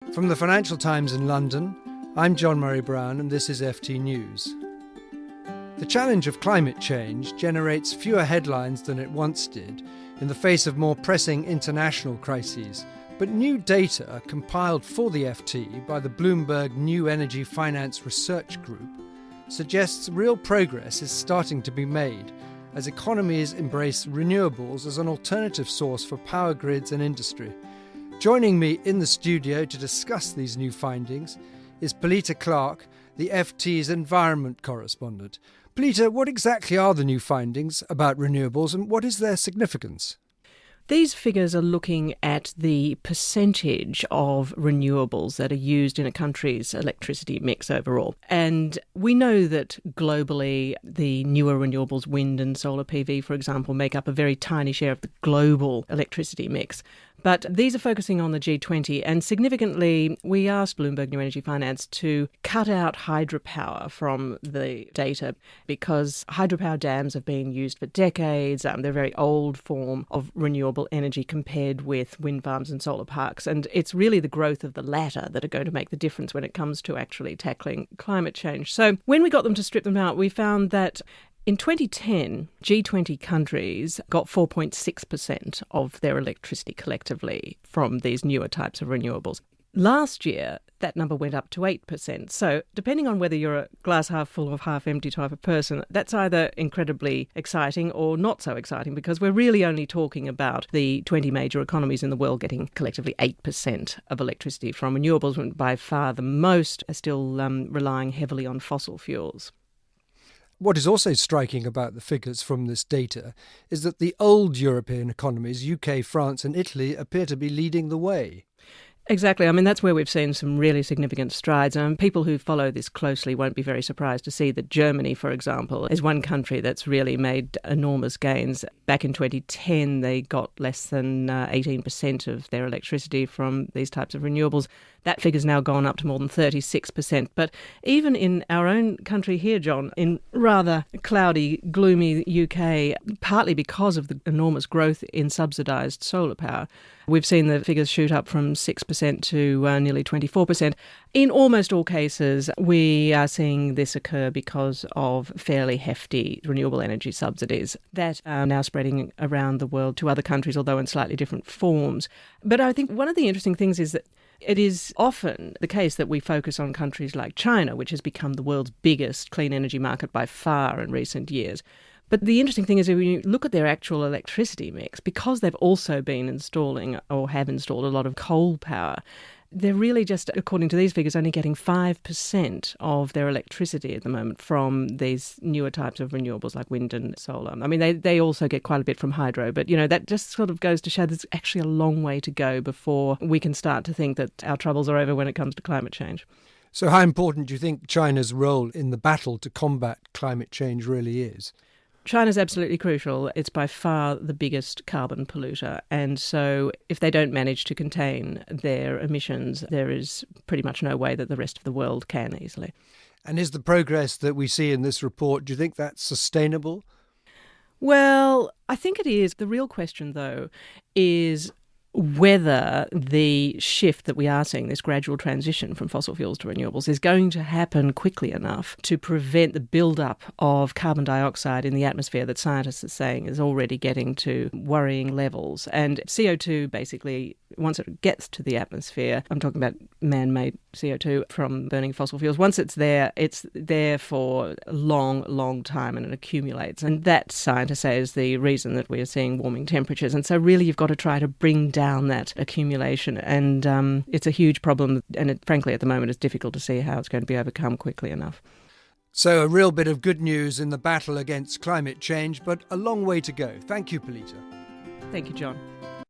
From the Financial Times in London, I'm John Murray Brown and this is FT News. The challenge of climate change generates fewer headlines than it once did in the face of more pressing international crises. But new data compiled for the FT by the Bloomberg New Energy Finance Research Group suggests real progress is starting to be made as economies embrace renewables as an alternative source for power grids and industry. Joining me in the studio to discuss these new findings is Polita Clark, the FT's environment correspondent. Polita, what exactly are the new findings about renewables and what is their significance? These figures are looking at the percentage of renewables that are used in a country's electricity mix overall. And we know that globally, the newer renewables, wind and solar PV, for example, make up a very tiny share of the global electricity mix. But these are focusing on the G20, and significantly, we asked Bloomberg New Energy Finance to cut out hydropower from the data because hydropower dams have been used for decades. They're a very old form of renewable energy compared with wind farms and solar parks, and it's really the growth of the latter that are going to make the difference when it comes to actually tackling climate change. So when we got them to strip them out, we found that in 2010, G20 countries got 4.6% of their electricity collectively from these newer types of renewables. Last year, that number went up to 8%. So depending on whether you're a glass half full or half empty type of person, that's either incredibly exciting or not so exciting because we're really only talking about the 20 major economies in the world getting collectively 8% of electricity from renewables, when by far the most are still relying heavily on fossil fuels. What is also striking about the figures from this data is that the old European economies, UK, France and Italy, appear to be leading the way. Exactly. I mean, that's where we've seen some really significant strides. People who follow this closely won't be very surprised to see that Germany, for example, is one country that's really made enormous gains. Back in 2010, they got less than 18% of their electricity from these types of renewables. That figure's now gone up to more than 36%. But even in our own country here, John, in rather cloudy, gloomy UK, partly because of the enormous growth in subsidised solar power, we've seen the figures shoot up from 6% to nearly 24%. In almost all cases, we are seeing this occur because of fairly hefty renewable energy subsidies that are now spreading around the world to other countries, although in slightly different forms. But I think one of the interesting things is that it is often the case that we focus on countries like China, which has become the world's biggest clean energy market by far in recent years. But the interesting thing is when you look at their actual electricity mix, because they've also been installing or have installed a lot of coal power, they're really just, according to these figures, only getting 5% of their electricity at the moment from these newer types of renewables like wind and solar. I mean, they also get quite a bit from hydro, but, that just sort of goes to show there's actually a long way to go before we can start to think that our troubles are over when it comes to climate change. So how important do you think China's role in the battle to combat climate change really is? China's absolutely crucial. It's by far the biggest carbon polluter. And so if they don't manage to contain their emissions, there is pretty much no way that the rest of the world can easily. And is the progress that we see in this report, do you think that's sustainable? Well, I think it is. The real question, though, is whether the shift that we are seeing, this gradual transition from fossil fuels to renewables, is going to happen quickly enough to prevent the build-up of carbon dioxide in the atmosphere that scientists are saying is already getting to worrying levels. And CO2, basically, once it gets to the atmosphere, I'm talking about man-made CO2 from burning fossil fuels, once it's there for a long, long time and it accumulates. And that, scientists say, is the reason that we are seeing warming temperatures. And so really you've got to try to bring down that accumulation. And it's a huge problem. And frankly, at the moment, it's difficult to see how it's going to be overcome quickly enough. So a real bit of good news in the battle against climate change, but a long way to go. Thank you, Polita. Thank you, John.